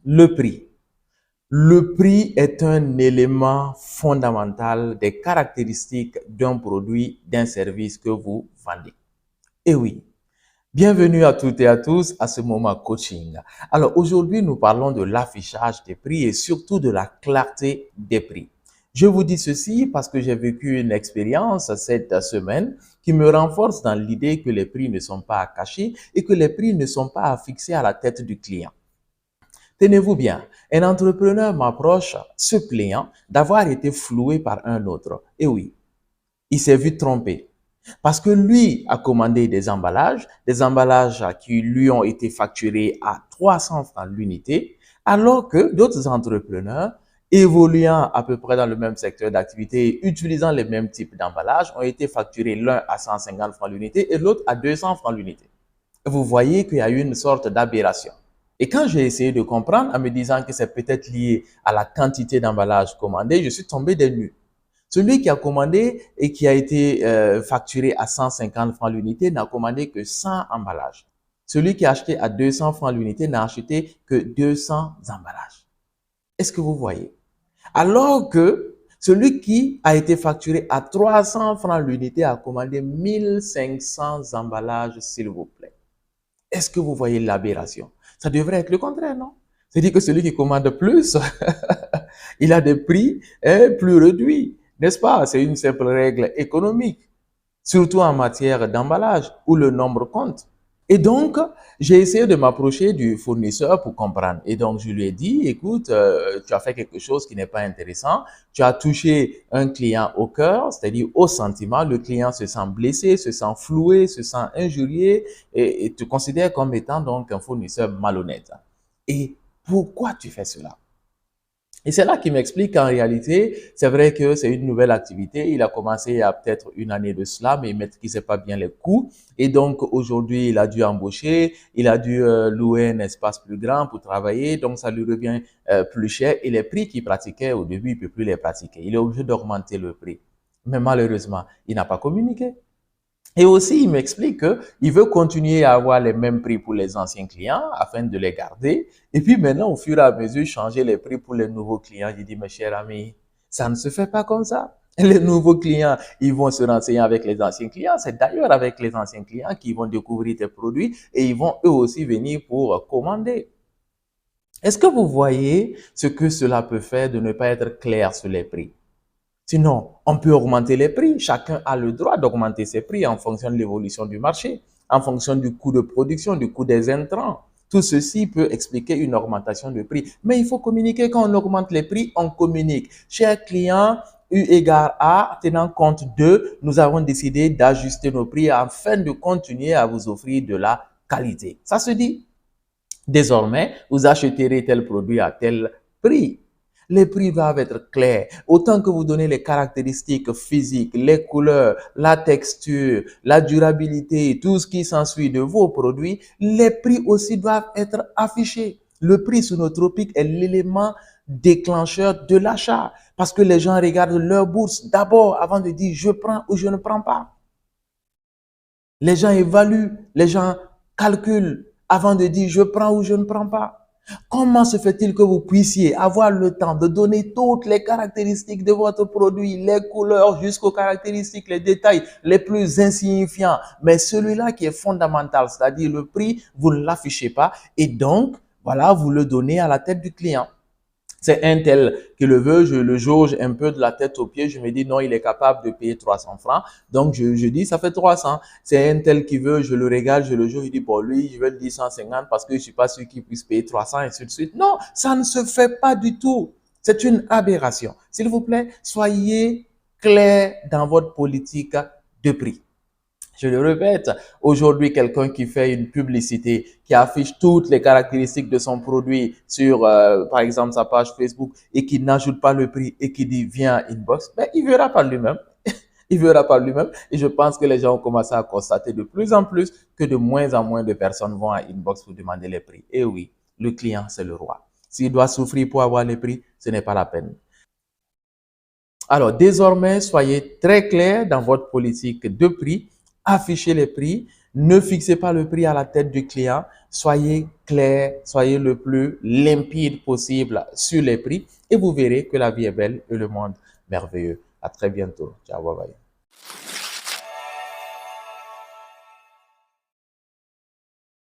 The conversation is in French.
Le prix. Le prix est un élément fondamental des caractéristiques d'un produit, d'un service que vous vendez. Et oui, bienvenue à toutes et à tous à ce moment coaching. Alors aujourd'hui, nous parlons de l'affichage des prix et surtout de la clarté des prix. Je vous dis ceci parce que j'ai vécu une expérience cette semaine qui me renforce dans l'idée que les prix ne sont pas à cacher et que les prix ne sont pas à fixer à la tête du client. Tenez-vous bien, un entrepreneur m'approche se plaignant d'avoir été floué par un autre. Et oui, il s'est vu tromper. Parce que lui a commandé des emballages qui lui ont été facturés à 300 francs l'unité, alors que d'autres entrepreneurs évoluant à peu près dans le même secteur d'activité et utilisant les mêmes types d'emballages ont été facturés l'un à 150 francs l'unité et l'autre à 200 francs l'unité. Vous voyez qu'il y a eu une sorte d'aberration. Et quand j'ai essayé de comprendre en me disant que c'est peut-être lié à la quantité d'emballage commandé, je suis tombé des nues. Celui qui a commandé et qui a été facturé à 150 francs l'unité n'a commandé que 100 emballages. Celui qui a acheté à 200 francs l'unité n'a acheté que 200 emballages. Est-ce que vous voyez? Alors que celui qui a été facturé à 300 francs l'unité a commandé 1500 emballages, s'il vous plaît. Est-ce que vous voyez l'aberration? Ça devrait être le contraire, non? C'est-à-dire que celui qui commande plus, il a des prix plus réduits, n'est-ce pas? C'est une simple règle économique, surtout en matière d'emballage où le nombre compte. Et donc, j'ai essayé de m'approcher du fournisseur pour comprendre. Et donc, je lui ai dit, écoute, tu as fait quelque chose qui n'est pas intéressant. Tu as touché un client au cœur, c'est-à-dire au sentiment. Le client se sent blessé, se sent floué, se sent injurié et te considère comme étant donc un fournisseur malhonnête. Et pourquoi tu fais cela? Et c'est là qu'il m'explique qu'en réalité, c'est vrai que c'est une nouvelle activité. Il a commencé il y a peut-être une année de cela, mais il ne maîtrisait pas bien les coûts. Et donc, aujourd'hui, il a dû embaucher, il a dû louer un espace plus grand pour travailler. Donc, ça lui revient plus cher. Et les prix qu'il pratiquait au début, il ne peut plus les pratiquer. Il est obligé d'augmenter le prix. Mais malheureusement, il n'a pas communiqué. Et aussi, il m'explique qu'il veut continuer à avoir les mêmes prix pour les anciens clients afin de les garder. Et puis maintenant, au fur et à mesure, changer les prix pour les nouveaux clients. J'ai dit, mes chers amis, ça ne se fait pas comme ça. Les nouveaux clients, ils vont se renseigner avec les anciens clients. C'est d'ailleurs avec les anciens clients qu'ils vont découvrir tes produits et ils vont eux aussi venir pour commander. Est-ce que vous voyez ce que cela peut faire de ne pas être clair sur les prix? Sinon, on peut augmenter les prix. Chacun a le droit d'augmenter ses prix en fonction de l'évolution du marché, en fonction du coût de production, du coût des intrants. Tout ceci peut expliquer une augmentation de prix. Mais il faut communiquer. Quand on augmente les prix, on communique. Cher client, U égale A, tenant compte de, nous avons décidé d'ajuster nos prix afin de continuer à vous offrir de la qualité. Ça se dit. Désormais, vous acheterez tel produit à tel prix. Les prix doivent être clairs. Autant que vous donnez les caractéristiques physiques, les couleurs, la texture, la durabilité, tout ce qui s'ensuit de vos produits, les prix aussi doivent être affichés. Le prix sonotropique est l'élément déclencheur de l'achat parce que les gens regardent leur bourse d'abord avant de dire je prends ou je ne prends pas. Les gens évaluent, les gens calculent avant de dire je prends ou je ne prends pas. Comment se fait-il que vous puissiez avoir le temps de donner toutes les caractéristiques de votre produit, les couleurs jusqu'aux caractéristiques, les détails les plus insignifiants, mais celui-là qui est fondamental, c'est-à-dire le prix, vous ne l'affichez pas et donc, voilà, vous le donnez à la tête du client. C'est un tel qui le veut, je le jauge un peu de la tête aux pieds, je me dis non, il est capable de payer 300 francs, donc je dis ça fait 300. C'est un tel qui veut, je le regarde, je le jauge, je dis bon lui, je vais le dire 150 parce que je ne suis pas sûr qu'il puisse payer 300 et ainsi de suite. Non, ça ne se fait pas du tout. C'est une aberration. S'il vous plaît, soyez clair dans votre politique de prix. Je le répète, aujourd'hui, quelqu'un qui fait une publicité, qui affiche toutes les caractéristiques de son produit sur, par exemple, sa page Facebook et qui n'ajoute pas le prix et qui dit viens inbox, ben, il verra par lui-même. Il verra par lui-même. Et je pense que les gens ont commencé à constater de plus en plus que de moins en moins de personnes vont à inbox pour demander les prix. Et oui, le client, c'est le roi. S'il doit souffrir pour avoir les prix, ce n'est pas la peine. Alors, désormais, soyez très clair dans votre politique de prix. Affichez les prix, Ne fixez pas le prix à la tête du client. Soyez clair, soyez le plus limpide possible sur les prix et vous verrez que la vie est belle et le monde merveilleux. À très bientôt. Ciao, bye bye.